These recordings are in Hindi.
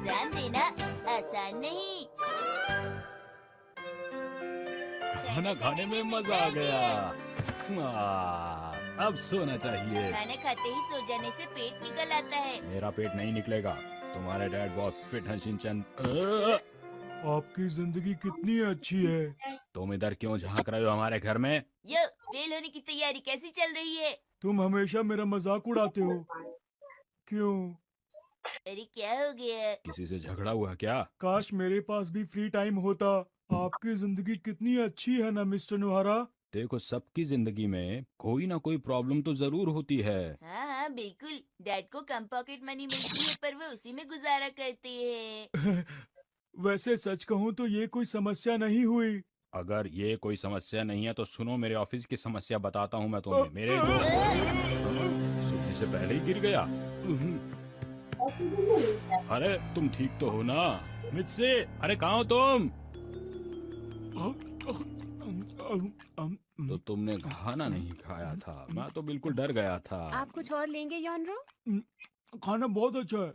एग्जाम देना आसान नहीं। खाना खाने में मजा आ गया। अब सोना चाहिए। खाना खाते ही सो जाने से पेट निकल आता है। मेरा पेट नहीं निकलेगा। तुम्हारे डैड बहुत फिट हैं शिनचैन। आपकी जिंदगी कितनी अच्छी है। तुम इधर क्यों झांक रहे हो हमारे घर में? यो, फेल होने की तैयारी कैसी चल रही है? तुम हमेशा मेरा मजाक उड़ाते हो। क्यों? अरे क्या हो गया? किसी से झगड़ा हुआ क्या? काश मेरे पास भी फ्री टाइम होता। आपकी जिंदगी कितनी अच्छी है ना मिस्टर नोहारा। देखो, सबकी जिंदगी में कोई ना कोई प्रॉब्लम तो जरूर होती है। हाँ हाँ बिल्कुल। डैड को कम पॉकेट मनी मिलती है पर वो उसी में गुजारा करते हैं। वैसे सच कहूँ तो ये कोई समस्या नहीं हुई। अगर ये कोई समस्या नहीं है तो सुनो, मेरे ऑफिस की समस्या बताता हूँ मैं तुम्हें। मेरे जो सुनने से पहले ही गिर गया। अरे तुम ठीक तो हो ना मित्सी? अरे कहाँ हो तुम? तो तुमने खाना नहीं खाया था। मैं तो बिल्कुल डर गया था। आप कुछ और लेंगे योनरो? खाना बहुत अच्छा है,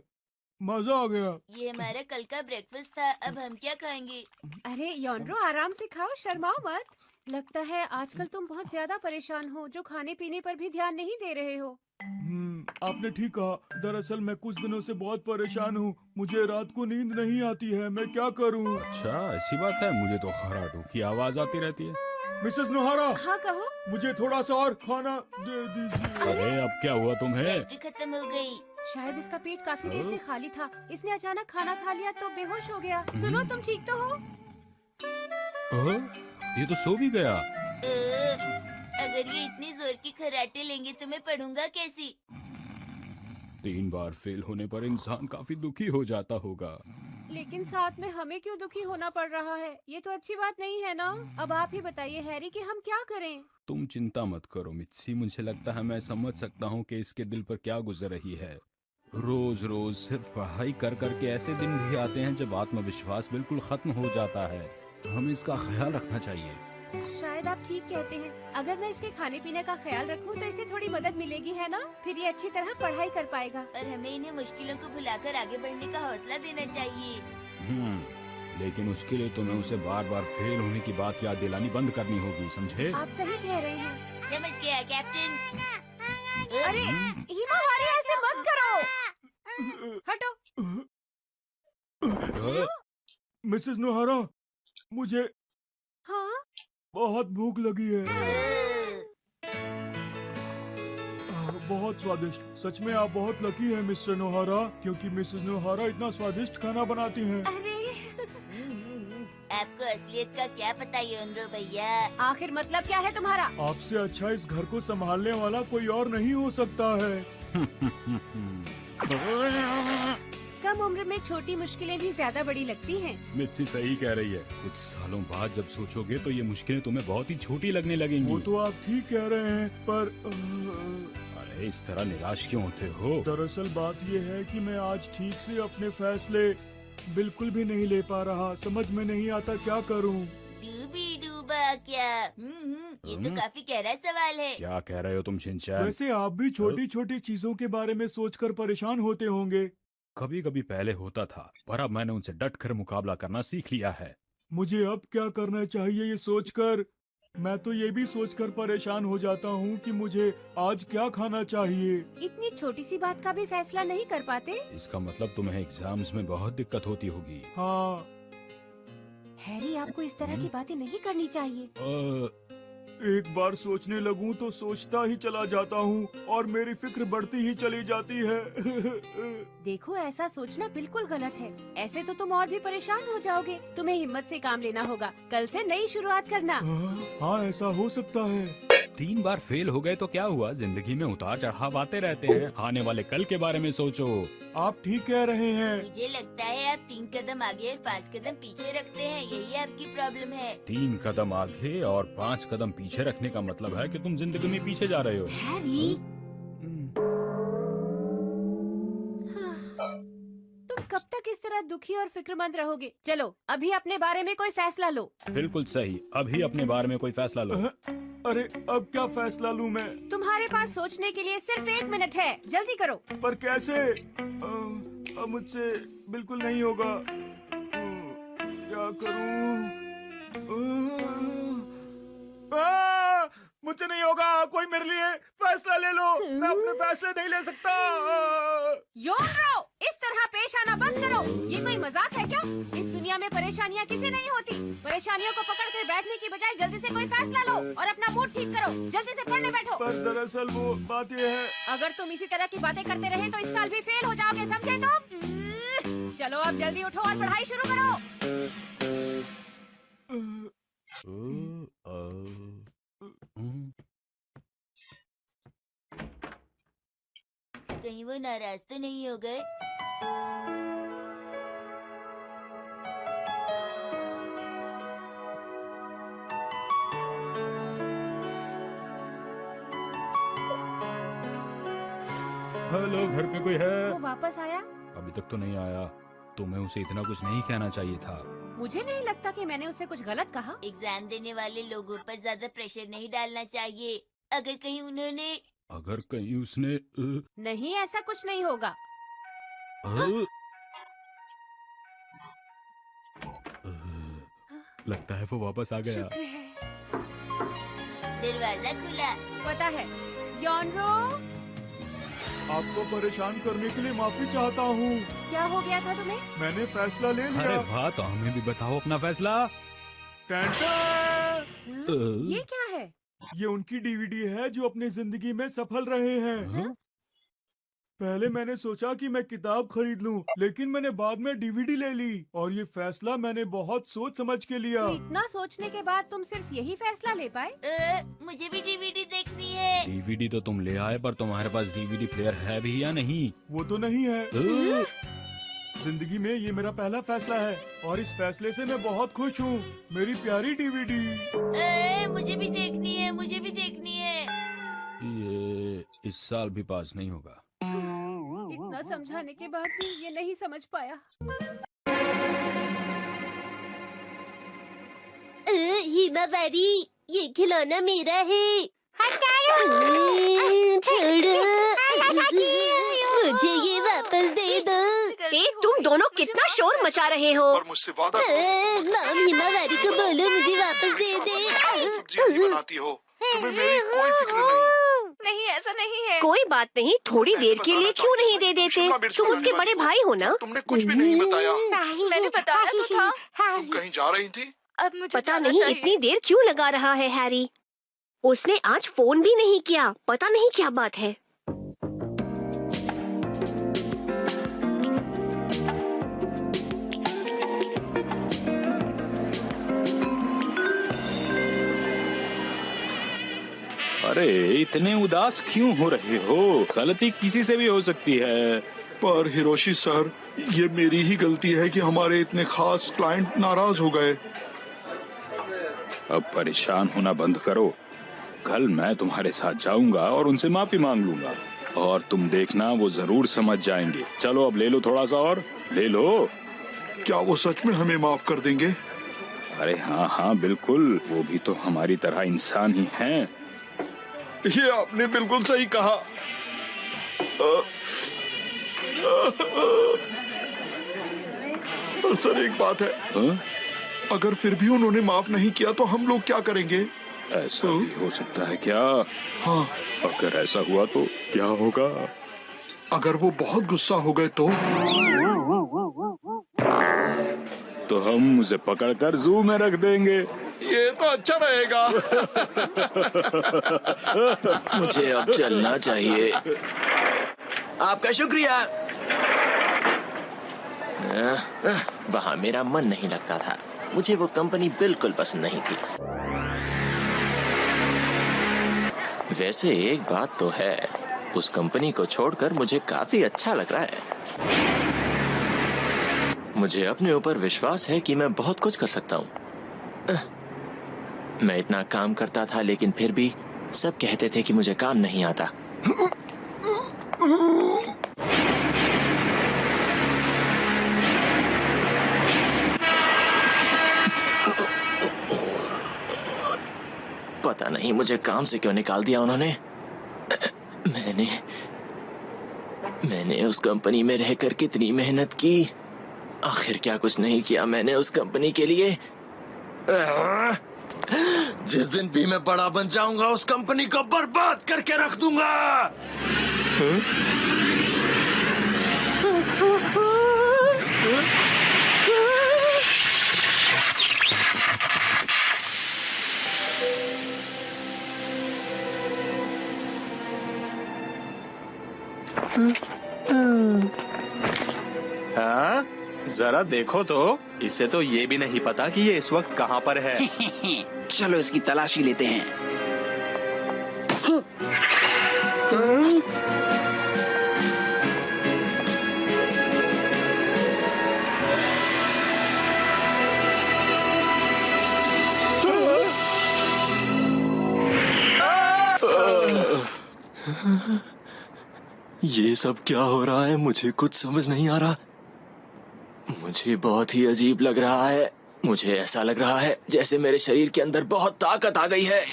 मजा आ गया। ये हमारा कल का ब्रेकफास्ट था, अब हम क्या खाएंगे? अरे योनरो आराम से खाओ, शर्माओ मत। लगता है आजकल तुम बहुत ज्यादा परेशान हो, जो खाने पीने पर भी ध्यान नहीं दे रहे हो। आपने ठीक कहा। दरअसल मैं कुछ दिनों से बहुत परेशान हूँ। मुझे रात को नींद नहीं आती है, मैं क्या करूँ? अच्छा ऐसी बात है? मुझे तो खराटों की आवाज आती रहती है। मिसेस नोहारा, हाँ कहो। मुझे थोड़ा सा और खाना दे दीजिए। अरे अब क्या हुआ तुम्हें? बैटरी खत्म हो गई। शायद इसका पेट काफी देर से खाली था, इसने अचानक खाना खा लिया तो बेहोश हो गया। सुनो, तुम ठीक तो हो? ये तो सो भी गया। अगर ये इतनी जोर की खर्राटे लेंगे तो मैं पढ़ूंगा कैसी? 3 बार फेल होने पर इंसान काफी दुखी हो जाता होगा। लेकिन साथ में हमें क्यों दुखी होना पड़ रहा है? ये तो अच्छी बात नहीं है ना। अब आप ही बताइए हैरी कि हम क्या करें? तुम चिंता मत करो मित्सी। मुझे लगता है मैं समझ सकता हूँ कि इसके दिल पर क्या गुजर रही है। रोज रोज सिर्फ पढ़ाई कर कर के ऐसे दिन भी आते हैं जब आत्मविश्वास बिल्कुल खत्म हो जाता है। हमें इसका ख्याल रखना चाहिए। शायद आप ठीक कहते हैं। अगर मैं इसके खाने पीने का ख्याल रखूं तो इसे थोड़ी मदद मिलेगी, है ना? फिर ये अच्छी तरह पढ़ाई कर पाएगा। और हमें इन्हें मुश्किलों को भुलाकर आगे बढ़ने का हौसला देना चाहिए। लेकिन उसके लिए तुम्हें उसे बार बार फेल होने की बात याद दिलानी बंद करनी होगी, समझे? आप सही कह रहे हैं। समझ गया कैप्टन। अरे हिमावारी, ऐसे मत करो, हटो। मिसेस नोहारा, मुझे हाँ? बहुत भूख लगी है। बहुत स्वादिष्ट। सच में आप बहुत लकी हैं मिस्टर नोहारा, क्योंकि मिसेस नोहारा इतना स्वादिष्ट खाना बनाती हैं। अरे आपको असलियत का क्या पता योनरो भैया? आखिर मतलब क्या है तुम्हारा? आपसे अच्छा इस घर को संभालने वाला कोई और नहीं हो सकता है। कम उम्र में छोटी मुश्किलें भी ज्यादा बड़ी लगती हैं। मित्सी सही कह रही है। कुछ सालों बाद जब सोचोगे तो ये मुश्किलें तुम्हें बहुत ही छोटी लगने लगेंगी। वो तो आप ठीक कह रहे हैं, पर अरे इस तरह निराश क्यों होते हो? दरअसल बात ये है कि मैं आज ठीक से अपने फैसले बिल्कुल भी नहीं ले पा रहा। समझ में नहीं आता क्या करूं। डूबी डूबा क्या? ये तो काफी गहरा सवाल है। क्या कह रहे हो तुम शिनचैन? वैसे आप भी छोटी छोटी चीजों के बारे में सोचकर परेशान होते होंगे। कभी कभी पहले होता था, पर अब मैंने उनसे डट कर मुकाबला करना सीख लिया है। मुझे अब क्या करना चाहिए ये सोचकर, मैं तो ये भी सोचकर परेशान हो जाता हूँ कि मुझे आज क्या खाना चाहिए। इतनी छोटी सी बात का भी फैसला नहीं कर पाते? इसका मतलब तुम्हें एग्जाम्स में बहुत दिक्कत होती होगी। हाँ। हैरी, आपको इस तरह की बातें नहीं करनी चाहिए। एक बार सोचने लगूं तो सोचता ही चला जाता हूँ और मेरी फिक्र बढ़ती ही चली जाती है। देखो, ऐसा सोचना बिल्कुल गलत है। ऐसे तो तुम और भी परेशान हो जाओगे। तुम्हें हिम्मत से काम लेना होगा। कल से नई शुरुआत करना। हाँ, ऐसा हो सकता है। 3 बार फेल हो गए तो क्या हुआ? जिंदगी में उतार चढ़ाव आते रहते हैं। आने वाले कल के बारे में सोचो। आप ठीक कह रहे हैं। मुझे लगता है आप 3 कदम आगे और 5 कदम पीछे रखते हैं। यही आपकी प्रॉब्लम है। 3 कदम आगे और 5 कदम पीछे रखने का मतलब है कि तुम जिंदगी में पीछे जा रहे हो। हैरी, तुम कब तक इस तरह दुखी और फिक्रमंद रहोगे? चलो अभी अपने बारे में कोई फैसला लो। बिल्कुल सही, अभी अपने बारे में कोई फैसला लो। अरे अब क्या फैसला लूं मैं? तुम्हारे पास सोचने के लिए सिर्फ 1 मिनट है, जल्दी करो। पर कैसे? अब मुझसे बिल्कुल नहीं होगा। क्या करूं? मुझसे नहीं होगा। कोई मेरे लिए फैसला ले लो। मैं अपने फैसले नहीं ले सकता। योनरो, इस तरह पेश आना बंद करो। ये कोई मजाक है क्या? इस दुनिया में परेशानियाँ किसी नहीं होती। परेशानियों को पकड़ कर बैठने की बजाय जल्दी से कोई फैसला लो और अपना मूड ठीक करो। जल्दी से पढ़ने बैठो। पर दरअसल वो बात ये है। अगर तुम इसी तरह की बातें करते रहे तो इस साल भी फेल हो जाओगे, समझे तुम? चलो अब जल्दी उठो और पढ़ाई शुरू करो। कहीं वो नाराज तो नहीं हो गए? हेलो, घर पे कोई है? वो वापस आया? अभी तक तो नहीं आया। तुम्हें उसे इतना कुछ नहीं कहना चाहिए था। मुझे नहीं लगता कि मैंने उससे कुछ गलत कहा। एग्जाम देने वाले लोगों पर ज्यादा प्रेशर नहीं डालना चाहिए। अगर कहीं उसने नहीं, ऐसा कुछ नहीं होगा। लगता है वो वापस आ गया। शुक्र है। दरवाजा खुला। पता है योनरो, आपको परेशान करने के लिए माफी चाहता हूँ। क्या हो गया था तुम्हें? मैंने फैसला ले लिया। अरे वाह, तो हमें भी बताओ अपना फैसला। ये क्या है? ये उनकी डीवीडी है जो अपनी जिंदगी में सफल रहे हैं। पहले मैंने सोचा कि मैं किताब खरीद लूं, लेकिन मैंने बाद में डीवीडी ले ली और ये फैसला मैंने बहुत सोच समझ के लिया। तो इतना सोचने के बाद तुम सिर्फ यही फैसला ले पाए? मुझे भी डीवीडी देखनी है। डीवीडी तो तुम ले आए, पर तुम्हारे पास डीवीडी प्लेयर है भी या नहीं? वो तो नहीं है। जिंदगी में ये मेरा पहला फैसला है और इस फैसले से मैं बहुत खुश हूँ। मेरी प्यारी डीवीडी। मुझे भी देखनी है, मुझे भी देखनी है। ये इस साल भी पास नहीं होगा। इतना समझाने के बाद भी ये नहीं समझ पाया। हिमावारी, ये खिलौना मेरा है। छोड़ो, मुझे ये वापस दे दो। तुम दोनों कितना शोर मचा रहे हो? और मुझसे वादा माम हिमावारी को बोलो मुझे वापस दे दे। सब्जी बनाती हो, तुम्हें मेरी कोई फिक्र नहीं। नहीं, ऐसा नहीं है। कोई बात नहीं, थोड़ी देर के लिए क्यों नहीं दे देते? तुम उनके बड़े भाई हो ना? तुमने कुछ भी नहीं बताया। नहीं, मैंने बताया तो था। तुम कहीं जा रही थी? अब मुझे पता नहीं इतनी देर क्यों लगा रहा है हैरी। उसने आज फोन भी नहीं किया, पता नहीं क्या बात है। अरे इतने उदास क्यों हो रहे हो? गलती किसी से भी हो सकती है। पर हिरोशी सर, ये मेरी ही गलती है कि हमारे इतने खास क्लाइंट नाराज हो गए। अब परेशान होना बंद करो। कल मैं तुम्हारे साथ जाऊंगा और उनसे माफी मांग लूंगा और तुम देखना वो जरूर समझ जाएंगे। चलो अब ले लो, थोड़ा सा और ले लो। क्या वो सच में हमें माफ कर देंगे? अरे हाँ हाँ बिल्कुल, वो भी तो हमारी तरह इंसान ही हैं। ये आपने बिल्कुल सही कहा। पर सर एक बात है। अगर फिर भी उन्होंने माफ नहीं किया तो हम लोग क्या करेंगे? ऐसा भी हो सकता है क्या? हाँ। अगर ऐसा हुआ तो क्या होगा? अगर वो बहुत गुस्सा हो गए तो हम उसे पकड़कर जू में रख देंगे। ये तो अच्छा रहेगा। मुझे अब चलना चाहिए। आपका शुक्रिया। वहाँ मेरा मन नहीं लगता था। मुझे वो कंपनी बिल्कुल पसंद नहीं थी। वैसे एक बात तो है, उस कंपनी को छोड़कर मुझे काफी अच्छा लग रहा है। मुझे अपने ऊपर विश्वास है कि मैं बहुत कुछ कर सकता हूँ। मैं इतना काम करता था लेकिन फिर भी सब कहते थे कि मुझे काम नहीं आता। पता नहीं मुझे काम से क्यों निकाल दिया उन्होंने। मैंने उस कंपनी में रहकर कितनी मेहनत की, आखिर क्या कुछ नहीं किया मैंने उस कंपनी के लिए। जिस दिन भी मैं बड़ा बन जाऊंगा उस कंपनी को बर्बाद करके रख दूंगा। हाँ, जरा देखो तो, इसे तो ये भी नहीं पता कि ये इस वक्त कहाँ पर है। चलो इसकी तलाशी लेते हैं। ये सब क्या हो रहा है, मुझे कुछ समझ नहीं आ रहा। मुझे बहुत ही अजीब लग रहा है। मुझे ऐसा लग रहा है जैसे मेरे शरीर के अंदर बहुत ताकत आ गई है।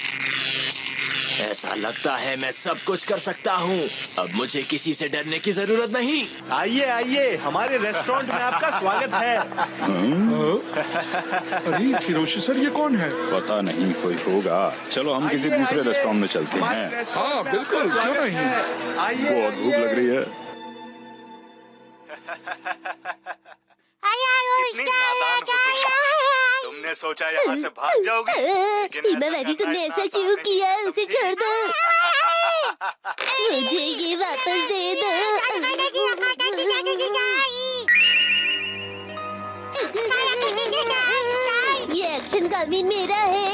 ऐसा लगता है मैं सब कुछ कर सकता हूँ। अब मुझे किसी से डरने की जरूरत नहीं। आइए आइए, हमारे रेस्टोरेंट में आपका स्वागत है। अरे हिरोशी सर, ये कौन है? पता नहीं, कोई होगा। चलो हम किसी दूसरे रेस्टोरेंट में चलते हैं। हाँ बिल्कुल, क्यों नहीं। बहुत भूख लग रही है। कितनी नादान हो तुम। तुमने सोचा यहाँ से भाग जाओगी, लेकिन हिमावरी, तुमने ऐसा क्यों किया? उसे छोड़ दो। मुझे ये वापस दे दो। ये एक्शन कामीन मेरा है।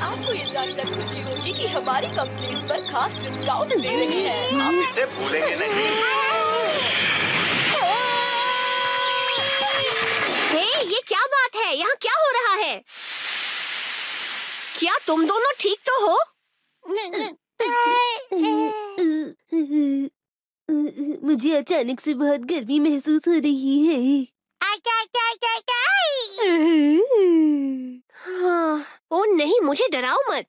आपको ये जानकर खुशी होगी कि हमारी कंपनी इस पर खास डिस्काउंट दे रही है। आप इसे भूलेंगे नहीं। हे, ये क्या बात है? यहाँ क्या हो रहा है? क्या तुम दोनों ठीक तो हो? मुझे अचानक से बहुत गर्मी महसूस हो रही है। हाँ, ओ नहीं, मुझे डराओ मत।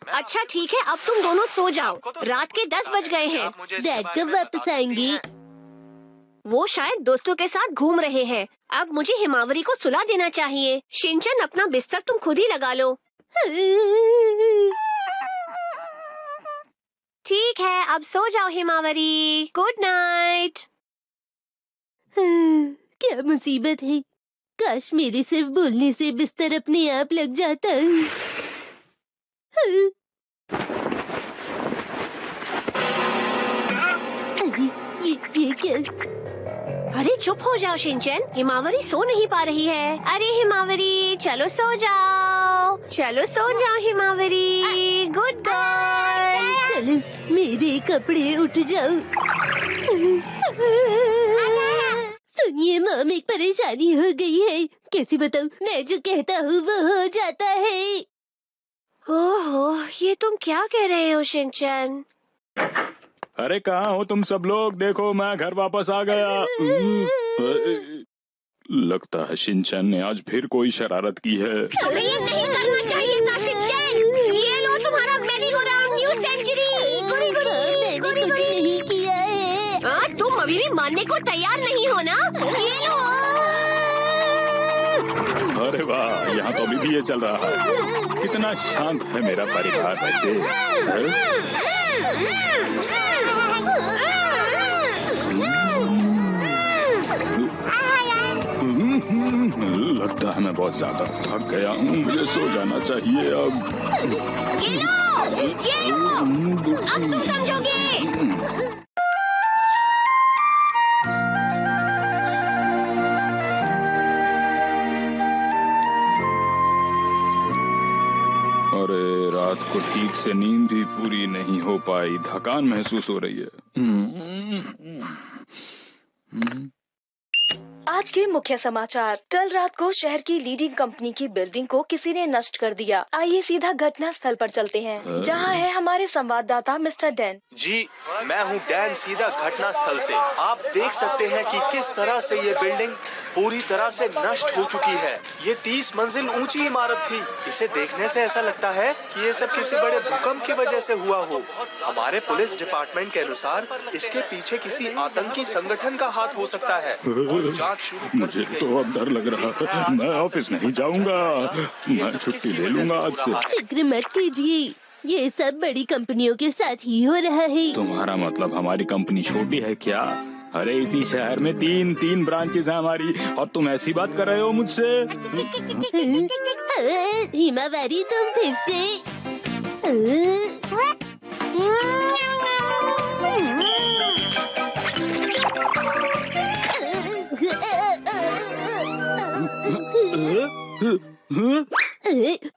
अच्छा ठीक है, अब तुम दोनों सो जाओ। रात के 10 बज गए हैं। डैड कब वापस आएंगे? वो शायद दोस्तों के साथ घूम रहे हैं। अब मुझे हिमावरी को सुला देना चाहिए। शिनचैन, अपना बिस्तर तुम खुद ही लगा लो। ठीक है, अब सो जाओ हिमावरी। Good night. क्या मुसीबत है। काश मेरे सिर्फ बोलने से बिस्तर अपने आप लग जाता। ये क्या? अरे चुप हो जाओ शिनचैन, हिमावरी सो नहीं पा रही है। अरे हिमावरी, चलो सो जाओ। चलो सो जाओ हिमावरी। Good girl. चलो, मेरे कपड़े उठ जाओ। सुनिए मॉम, एक परेशानी हो गई है। कैसे बताऊं? मैं जो कहता हूँ वो हो जाता है। ओहो, ये तुम क्या कह रहे हो शिनचैन? अरे कहाँ हो तुम सब लोग? देखो मैं घर वापस आ गया। लगता है शिनचैन ने आज फिर कोई शरारत की है। तुम्हें ये नहीं करना चाहिए था शिनचैन। ये लो तुम्हारा मेरी-गो-राउंड न्यू सेंचुरी। मैंने कुछ नहीं किया है। तुम अभी भी मानने को तैयार नहीं हो ना? ये लो। अरे वाह, यहाँ तो अभी भी ये चल रहा है। कितना शांत है मेरा परिवार वैसे। लगता है मैं बहुत ज्यादा थक गया हूँ, मुझे सो जाना चाहिए अब। ये लो, अब तुम समझोगे। अरे रात को ठीक से नींद ही पूरी नहीं हो पाई, थकान महसूस हो रही है। आज के मुख्य समाचार। कल रात को शहर की लीडिंग कंपनी की बिल्डिंग को किसी ने नष्ट कर दिया। आइए सीधा घटना स्थल पर चलते हैं, जहां है हमारे संवाददाता मिस्टर डैन। जी, मैं हूं डैन, सीधा घटना स्थल से। आप देख सकते हैं कि किस तरह से ये बिल्डिंग पूरी तरह से नष्ट हो चुकी है। ये 30 मंजिल ऊंची इमारत थी। इसे देखने से ऐसा लगता है कि ये सब किसी बड़े भूकंप की वजह से हुआ हो। हमारे पुलिस डिपार्टमेंट के अनुसार इसके पीछे किसी आतंकी संगठन का हाथ हो सकता है। जांच शुरू। मुझे तो अब डर लग रहा है। मैं ऑफिस नहीं जाऊंगा, मैं छुट्टी ले लूंगा आज से। फिक्र मत कीजिए, ये सब बड़ी कंपनियों के साथ ही हो रहा है। तुम्हारा मतलब हमारी कंपनी छोटी है क्या? अरे इसी शहर में तीन ब्रांचेस हैं हमारी, और तुम ऐसी बात कर रहे हो मुझसे? हिमावारी, तुम फिर से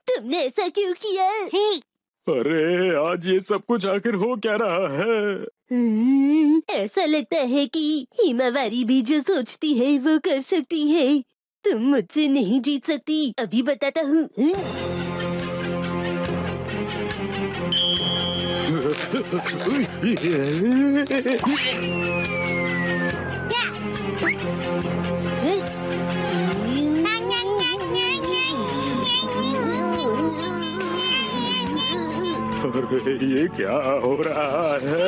तुमने ऐसा क्यों किया? अरे आज ये सब कुछ आखिर हो क्या रहा है? ऐसा लगता है कि हिमावारी भी जो सोचती है वो कर सकती है। तुम मुझसे नहीं जीत सकती, अभी बताता हूँ। अरे ये क्या हो रहा है?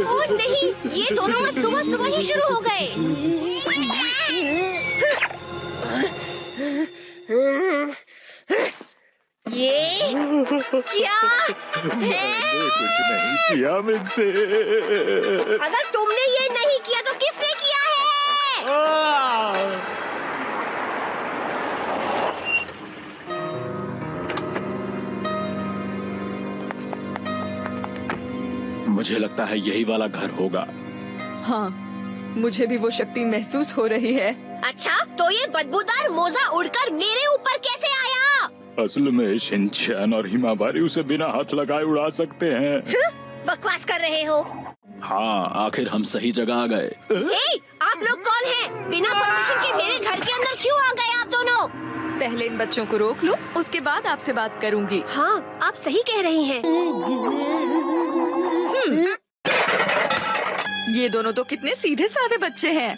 ओ नहीं, ये दोनों सुबह ही शुरू हो गए। ये क्या है? कुछ नहीं किया मुझसे। अगर तुमने ये नहीं किया तो किसने किया है? मुझे लगता है यही वाला घर होगा। हाँ, मुझे भी वो शक्ति महसूस हो रही है। अच्छा, तो ये बदबूदार मोजा उड़कर मेरे ऊपर कैसे आया? असल में शिनचैन और हिमावारी उसे बिना हाथ लगाए उड़ा सकते हैं। बकवास कर रहे हो। हाँ, आखिर हम सही जगह आ गए। आप लोग कौन हैं? बिना परमिशन के मेरे घर के अंदर क्यों आ गए आप दोनों? पहले इन बच्चों को रोक लो, उसके बाद आपसे बात करूंगी। हाँ, आप सही कह रही हैं। ये दोनों तो कितने सीधे साधे बच्चे हैं।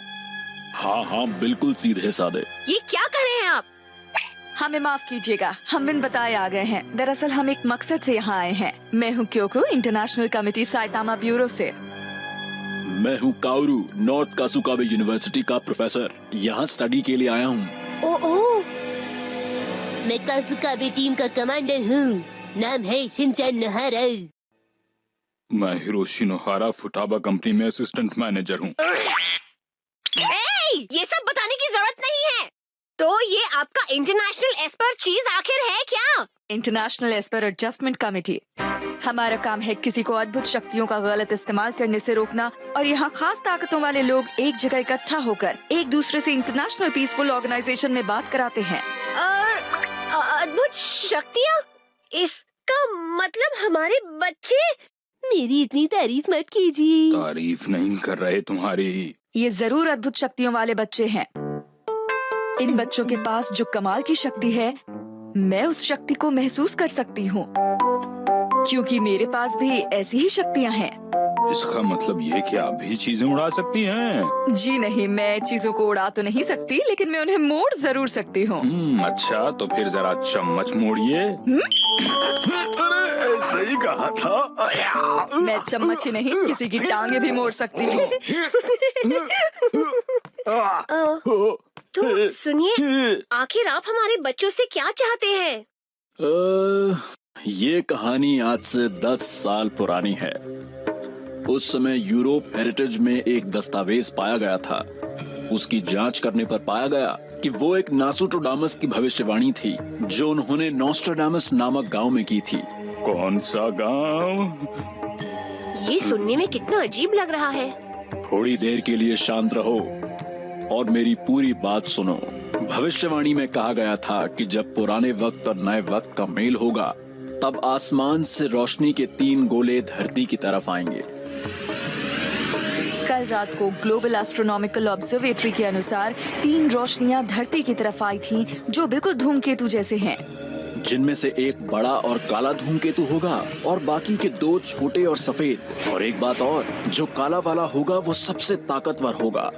हाँ, बिल्कुल सीधे साधे। ये क्या कर रहे हैं आप? हमें माफ कीजिएगा, हम बिन बताए आ गए हैं। दरअसल हम एक मकसद से यहाँ आए हैं। मैं हूँ Kyoko, international committee Saitama bureau से। मैं हूँ काउरू, नॉर्थ कासुकाबे यूनिवर्सिटी का प्रोफेसर। यहाँ स्टडी के लिए आया हूँ। ओह, मैं कासुकाबे टीम का कमांडर हूँ। नाम है शिनचैन नोहारा। मैं हिरोशी नोहारा फुटाबा कंपनी में असिस्टेंट मैनेजर हूँ। ये सब बताने की जरूरत नहीं है। तो ये आपका इंटरनेशनल एस्पर चीज आखिर है क्या? International Esper adjustment committee. हमारा काम है किसी को अद्भुत शक्तियों का गलत इस्तेमाल करने से रोकना, और यहाँ खास ताकतों वाले लोग एक जगह इकट्ठा होकर एक दूसरे से इंटरनेशनल पीसफुल ऑर्गेनाइजेशन में बात कराते हैं। अद्भुत शक्तियाँ? इसका मतलब हमारे बच्चे? मेरी इतनी तारीफ मत कीजिए। तारीफ नहीं कर रहे तुम्हारी। ये जरूर अद्भुत शक्तियों वाले बच्चे हैं। इन बच्चों के पास जो कमाल की शक्ति है, मैं उस शक्ति को महसूस कर सकती हूँ, क्योंकि मेरे पास भी ऐसी ही शक्तियाँ हैं। इसका मतलब ये कि आप भी चीजें उड़ा सकती हैं? जी नहीं, मैं चीजों को उड़ा तो नहीं सकती, लेकिन मैं उन्हें मोड़ जरूर सकती हूँ। अच्छा, तो फिर जरा चम्मच मोड़िए। अरे सही कहा था। मैं चम्मच ही नहीं, किसी की टांगे भी मोड़ सकती हूँ। तो सुनिए, आखिर आप हमारे बच्चों से क्या चाहते हैं? ये कहानी आज से 10 साल पुरानी है। उस समय यूरोप हेरिटेज में एक दस्तावेज पाया गया था। उसकी जांच करने पर पाया गया कि वो एक नासुट्रोडामस की भविष्यवाणी थी, जो उन्होंने नोस्ट्राडामस नामक गांव में की थी। कौन सा गांव? ये सुनने में कितना अजीब लग रहा है। थोड़ी देर के लिए शांत रहो और मेरी पूरी बात सुनो। भविष्यवाणी में कहा गया था कि जब पुराने वक्त और नए वक्त का मेल होगा, तब आसमान से रोशनी के 3 गोले धरती की तरफ आएंगे। कल रात को ग्लोबल एस्ट्रोनॉमिकल ऑब्जर्वेटरी के अनुसार 3 रोशनियां धरती की तरफ आई थीं, जो बिल्कुल धूमकेतु जैसे हैं। जिनमें से एक बड़ा और काला धूमकेतु होगा और बाकी के 2 छोटे और सफेद। और एक बात और, जो काला वाला होगा वो सबसे ताकतवर होगा।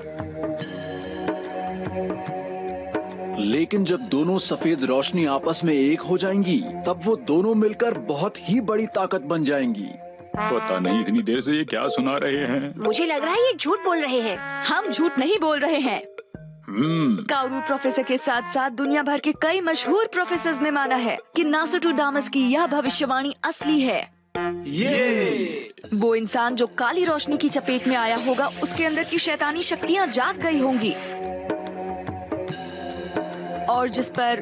लेकिन जब दोनों सफेद रोशनी आपस में एक हो जाएंगी, तब वो दोनों मिलकर बहुत ही बड़ी ताकत बन जाएंगी। पता नहीं इतनी देर से ये क्या सुना रहे हैं। मुझे लग रहा है ये झूठ बोल रहे हैं। हम झूठ नहीं बोल रहे हैं। काउरू प्रोफेसर के साथ साथ दुनिया भर के कई मशहूर प्रोफेसर्स ने माना है कि नास्ट्राडामस की यह भविष्यवाणी असली है। ये वो इंसान जो काली रोशनी की चपेट में आया होगा, उसके अंदर की शैतानी शक्तियाँ जाग गई होंगी, और जिस पर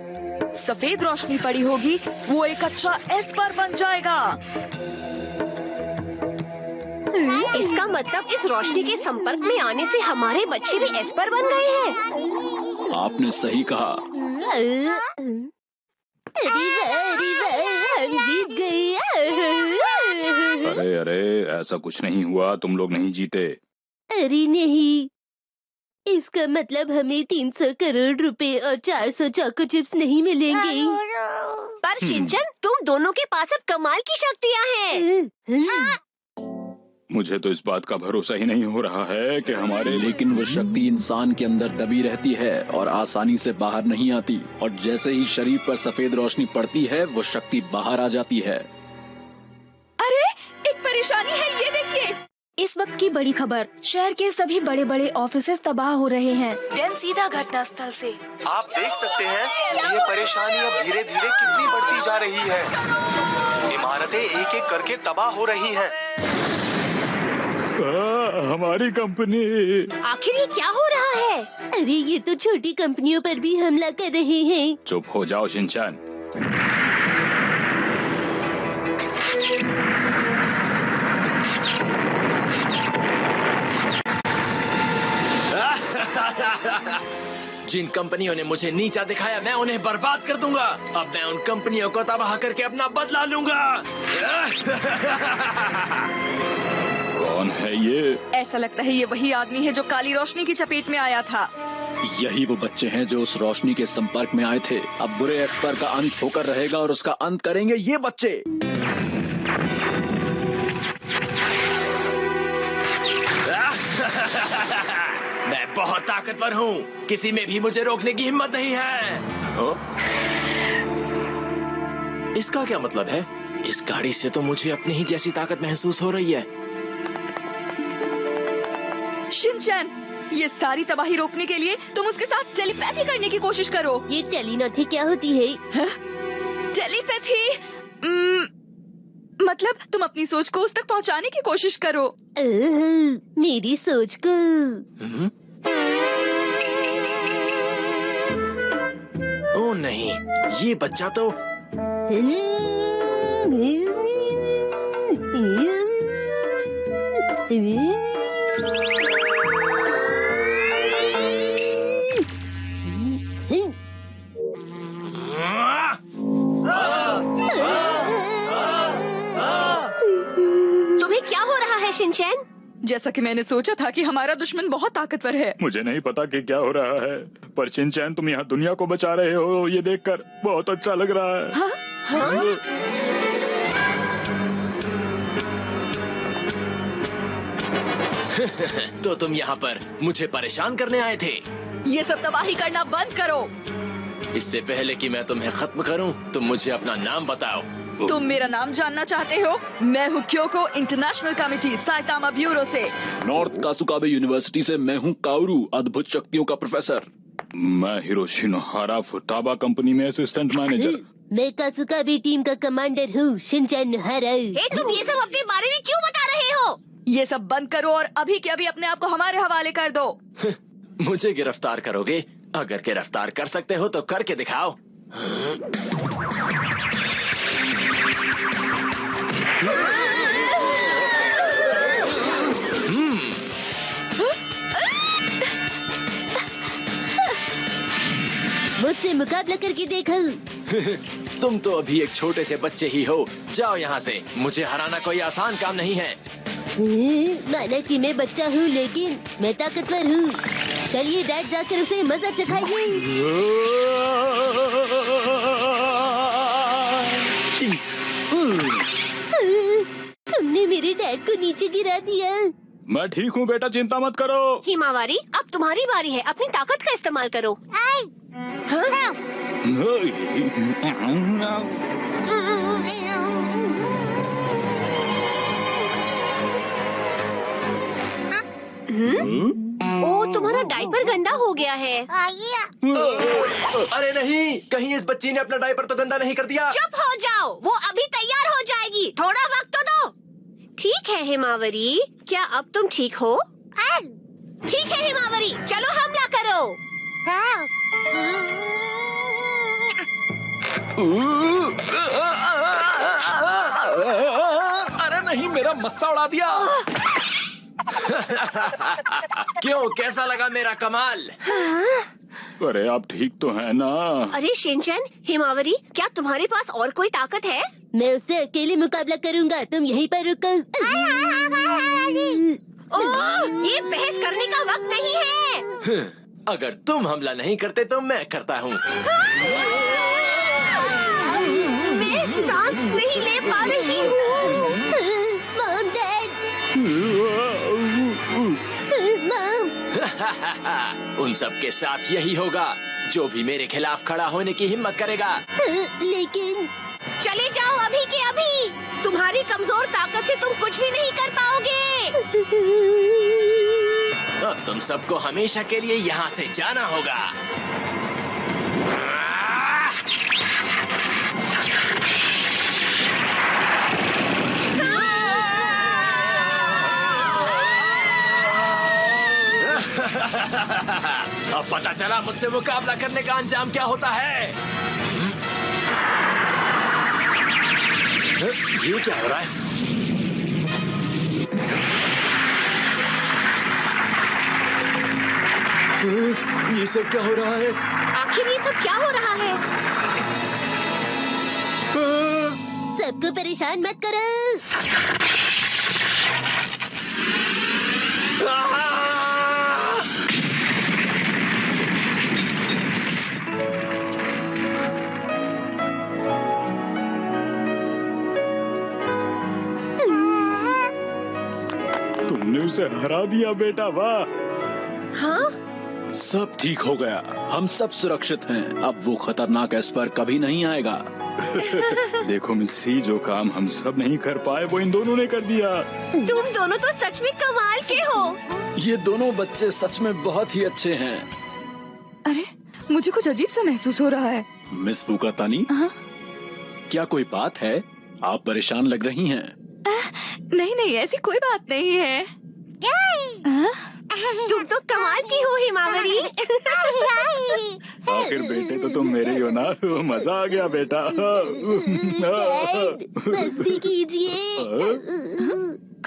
सफेद रोशनी पड़ी होगी वो एक अच्छा एस्पर बन जाएगा। इसका मतलब इस रोशनी के संपर्क में आने से हमारे बच्चे भी एस्पर बन गए हैं। आपने सही कहा। हम जीत गए। अरे अरे, ऐसा कुछ नहीं हुआ, तुम लोग नहीं जीते। अरे नहीं, इसका मतलब हमें 300 करोड़ रुपए और 400 चोको चिप्स नहीं मिलेंगे। पर शिनचैन, तुम दोनों के पास अब कमाल की शक्तियाँ हैं। मुझे तो इस बात का भरोसा ही नहीं हो रहा है कि हमारे। लेकिन वो शक्ति इंसान के अंदर दबी रहती है और आसानी से बाहर नहीं आती, और जैसे ही शरीर पर सफेद रोशनी पड़ती है वो शक्ति बाहर आ जाती है। अरे, एक परेशानी है, ये देखिए। इस वक्त की बड़ी खबर, शहर के सभी बड़े बड़े ऑफिसेज तबाह हो रहे हैं। डैन सीधा घटना स्थल से। आप देख सकते हैं ये परेशानी अब धीरे धीरे कितनी बढ़ती जा रही है। इमारतें एक एक करके तबाह हो रही हैं। हमारी कंपनी। आखिर ये क्या हो रहा है? अरे ये तो छोटी कंपनियों पर भी हमला कर रहे हैं। चुप हो जाओ शिनचैन। जिन कंपनियों ने मुझे नीचा दिखाया, मैं उन्हें बर्बाद कर दूंगा। अब मैं उन कंपनियों को तबाह करके अपना बदला लूंगा। कौन है ये? ऐसा लगता है ये वही आदमी है जो काली रोशनी की चपेट में आया था। यही वो बच्चे हैं जो उस रोशनी के संपर्क में आए थे। अब बुरे एस्पर का अंत होकर रहेगा और उसका अंत करेंगे ये बच्चे। मैं बहुत ताकतवर हूँ, किसी में भी मुझे रोकने की हिम्मत नहीं है। इसका क्या मतलब है? इस गाड़ी से तो मुझे अपनी ही जैसी ताकत महसूस हो रही है। शिनचैन, ये सारी तबाही रोकने के लिए तुम उसके साथ टेलीपैथी करने की कोशिश करो। ये टेलीपैथी क्या होती है? टेलीपैथी मतलब तुम अपनी सोच को उस तक पहुंचाने की कोशिश करो। मेरी सोच को। ओ नहीं, ये बच्चा तो तुम्हें क्या हो रहा है शिनचैन? जैसा कि मैंने सोचा था कि हमारा दुश्मन बहुत ताकतवर है। मुझे नहीं पता कि क्या हो रहा है, पर शिनचैन तुम यहाँ दुनिया को बचा रहे हो, ये देखकर बहुत अच्छा लग रहा है। हाँ? हाँ? तो तुम यहाँ पर मुझे परेशान करने आए थे? ये सब तबाही करना बंद करो। इससे पहले कि मैं तुम्हें खत्म करूं, तुम मुझे अपना नाम बताओ। तुम मेरा नाम जानना चाहते हो? मैं हूँ Kyoko international committee Saitama bureau से। नॉर्थ कासुकाबे यूनिवर्सिटी से मैं हूँ काउरू, अद्भुत शक्तियों का प्रोफेसर। मैं हिरोशिनोहारा फुटाबा कंपनी में असिस्टेंट मैनेजर। मैं कासुकाबे टीम का कमांडर हूँ, शिनचैन नोहारा। तुम ये सब अपने बारे में क्यों बता रहे हो? ये सब बंद करो और अभी के अभी अपने आप को हमारे हवाले कर दो। मुझे गिरफ्तार करोगे? अगर गिरफ्तार कर सकते हो तो करके दिखाओ। मुझसे मुकाबला करके देखो। तुम तो अभी एक छोटे से बच्चे ही हो। जाओ यहाँ से, मुझे हराना कोई आसान काम नहीं है। माना कि मैं बच्चा हूँ लेकिन मैं ताकतवर हूँ। चलिए डैड जाकर उसे मजा चखाइए। तुमने मेरे डैड को नीचे गिरा दिया। मैं ठीक हूँ बेटा, चिंता मत करो। हिमावारी, अब तुम्हारी बारी है, अपनी ताकत का इस्तेमाल करो। ओ, तुम्हारा डायपर गंदा हो गया है। अरे नहीं, कहीं इस बच्ची ने अपना डायपर तो गंदा नहीं कर दिया। चुप हो जाओ, वो अभी तैयार हो जाएगी, थोड़ा वक्त तो दो। ठीक है हिमावरी, क्या अब तुम ठीक हो? ठीक है हिमावरी, चलो हमला करो। अरे नहीं, मेरा मस्सा उड़ा दिया। क्यों, कैसा लगा मेरा कमाल? अरे आप ठीक तो है ना? अरे शिनचैन, हिमावरी, क्या तुम्हारे पास और कोई ताकत है? मैं उससे अकेले मुकाबला करूंगा, तुम यहीं पर रुको। ओह, ये बहस करने का वक्त नहीं है। अगर तुम हमला नहीं करते तो मैं करता हूँ। मैं सांस नहीं ले पा रही हूँ। Mom, dad, mom. उन सब के साथ यही होगा, जो भी मेरे खिलाफ खड़ा होने की हिम्मत करेगा। लेकिन चले जाओ अभी के अभी, तुम्हारी कमजोर ताकत से तुम कुछ भी नहीं कर पाओगे। अब तुम सबको हमेशा के लिए यहाँ से जाना होगा। अब पता चला मुझसे मुकाबला करने का अंजाम क्या होता है। ये क्या हो रहा है? ये सब क्या हो रहा है? आखिर ये सब क्या हो रहा है? सबको परेशान मत करो। तुमने उसे हरा दिया बेटा, वाह। हाँ? सब ठीक हो गया, हम सब सुरक्षित हैं। अब वो खतरनाक एस्पर कभी नहीं आएगा। देखो मिस्सी, जो काम हम सब नहीं कर पाए वो इन दोनों ने कर दिया। तुम दोनों तो सच में कमाल के हो। ये दोनों बच्चे सच में बहुत ही अच्छे हैं। अरे, मुझे कुछ अजीब सा महसूस हो रहा है। मिस बुकातानी, क्या कोई बात है? आप परेशान लग रही हैं। नहीं नहीं, ऐसी कोई बात नहीं है। तुम तो कमाल की हो हिमावरी। आखिर बेटे तो तुम मेरे ही हो ना, मजा आ गया बेटा। मस्ती कीजिए।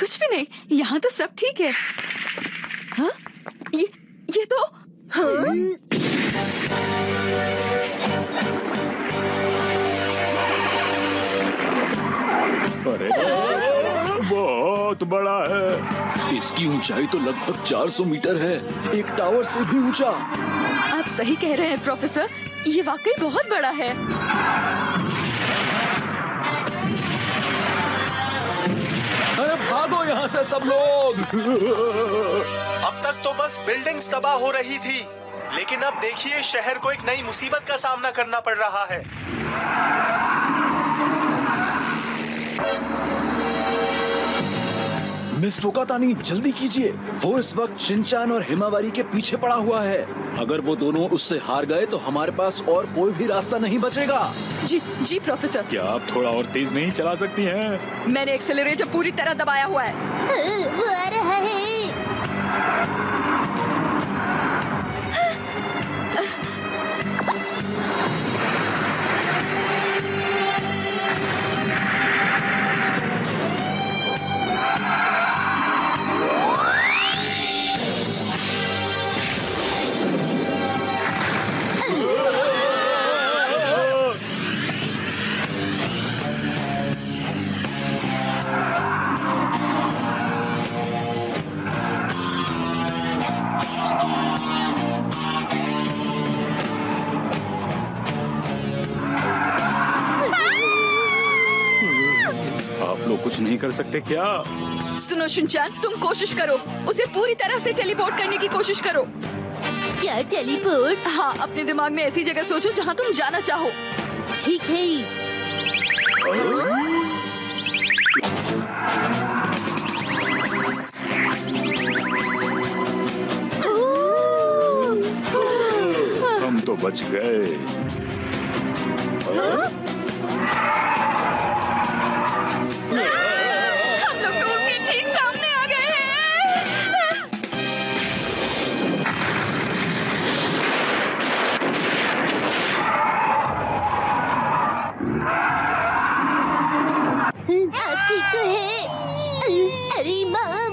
कुछ भी नहीं, यहाँ तो सब ठीक है। हाँ? ये तो अरे बहुत बड़ा है। इसकी ऊंचाई तो लगभग 400 मीटर है, एक टावर से भी ऊंचा। आप सही कह रहे हैं प्रोफेसर, ये वाकई बहुत बड़ा है। अरे भागो यहाँ से सब लोग। अब तक तो बस बिल्डिंग्स तबाह हो रही थी, लेकिन अब देखिए शहर को एक नई मुसीबत का सामना करना पड़ रहा है। मिस फुकातानी, जल्दी कीजिए, वो इस वक्त शिनचान और हिमावारी के पीछे पड़ा हुआ है। अगर वो दोनों उससे हार गए तो हमारे पास और कोई भी रास्ता नहीं बचेगा। जी प्रोफेसर। क्या आप थोड़ा और तेज नहीं चला सकती हैं? मैंने एक्सेलरेटर पूरी तरह दबाया हुआ है। वो आ रहा है। आप लोग कुछ नहीं कर सकते क्या? सुनो शिनचैन, तुम कोशिश करो, उसे पूरी तरह से टेलीपोर्ट करने की कोशिश करो। क्या टेलीपोर्ट? हाँ, अपने दिमाग में ऐसी जगह सोचो जहाँ तुम जाना चाहो। ठीक है। हम तो बच गए। हम लोग तो उसके ठीक सामने आ गए हैं। आप ठीक तो है? अरे मॉम,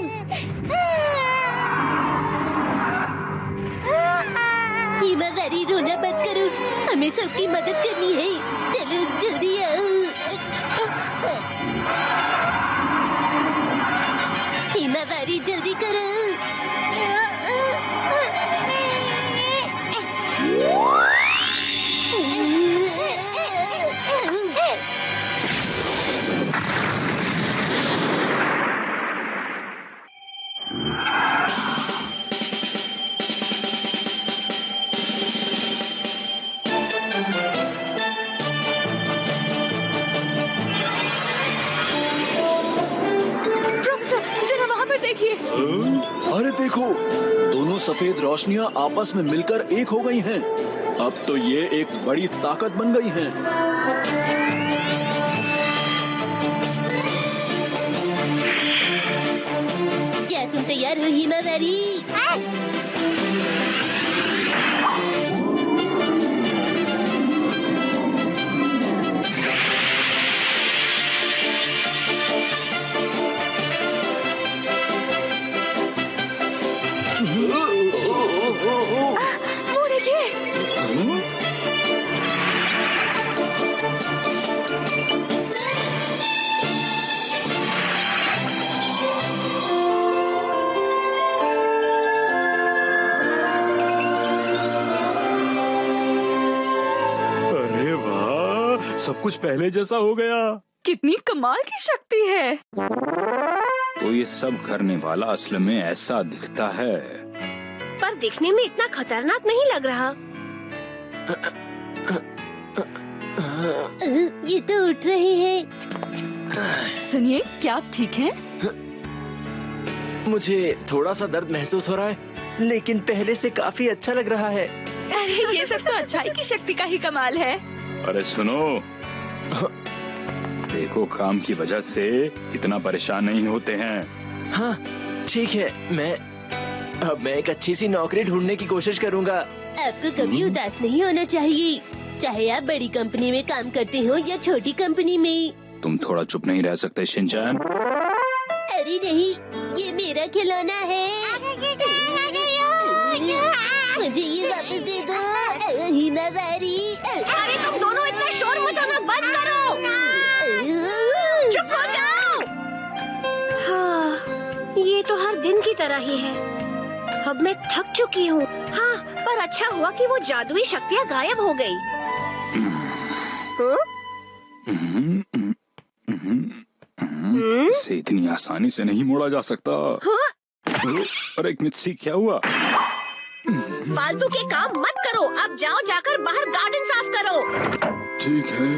हिमावरी रोना बंद करो, हमें सबकी मदद करनी है। चलो जल्दी आओ। हिमावरी जल्दी करो। अरे देखो, दोनों सफेद रोशनियां आपस में मिलकर एक हो गई हैं। अब तो ये एक बड़ी ताकत बन गई हैं। क्या तुम तैयार हो हिमावरी? वो देखिए। अरे वाह, सब कुछ पहले जैसा हो गया। कितनी कमाल की शक्ति है। तो ये सब करने वाला असल में ऐसा दिखता है, पर दिखने में इतना खतरनाक नहीं लग रहा। ये तो उठ रहे हैं। सुनिए, क्या आप ठीक हैं? मुझे थोड़ा सा दर्द महसूस हो रहा है, लेकिन पहले से काफी अच्छा लग रहा है। अरे ये सब तो अच्छाई की शक्ति का ही कमाल है। अरे सुनो, देखो काम की वजह से इतना परेशान नहीं होते हैं। हाँ ठीक है, अब मैं एक अच्छी सी नौकरी ढूंढने की कोशिश करूंगा। आपको कभी उदास नहीं होना चाहिए, चाहे आप बड़ी कंपनी में काम करते हो या छोटी कंपनी में। तुम थोड़ा चुप नहीं रह सकते शिनचैन? अरे नहीं, ये मेरा खिलौना है। मुझे ये वापस दे दो हिमावरी। अरे तुम दोनों इतना शोर मचाना बंद करो। चुप हो जाओ। हाँ, ये तो हर दिन की तरह ही है। अब मैं थक चुकी हूँ। हाँ, पर अच्छा हुआ कि वो जादुई शक्तियाँ गायब हो गई। इसे इतनी आसानी से नहीं मोड़ा जा सकता। अरे मित्सी, क्या हुआ? फालतू के काम मत करो, अब जाओ जाकर बाहर गार्डन साफ करो। ठीक है।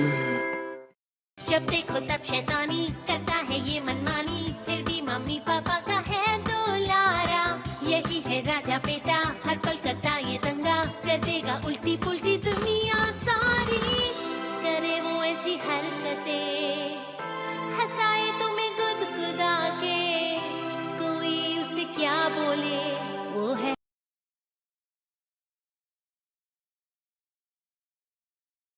जब देखो तब शैतानी करता है ये मनमानी, फिर भी मम्मी पापा का है दुलारा। यही है राजा बेटा, हर पल करता ये दंगा, कर देगा उल्टी पुल्टी दुनिया सारी। करे वो ऐसी हरकतें, हंसाए तुम्हें गुदगुदा के, कोई उसे क्या बोले।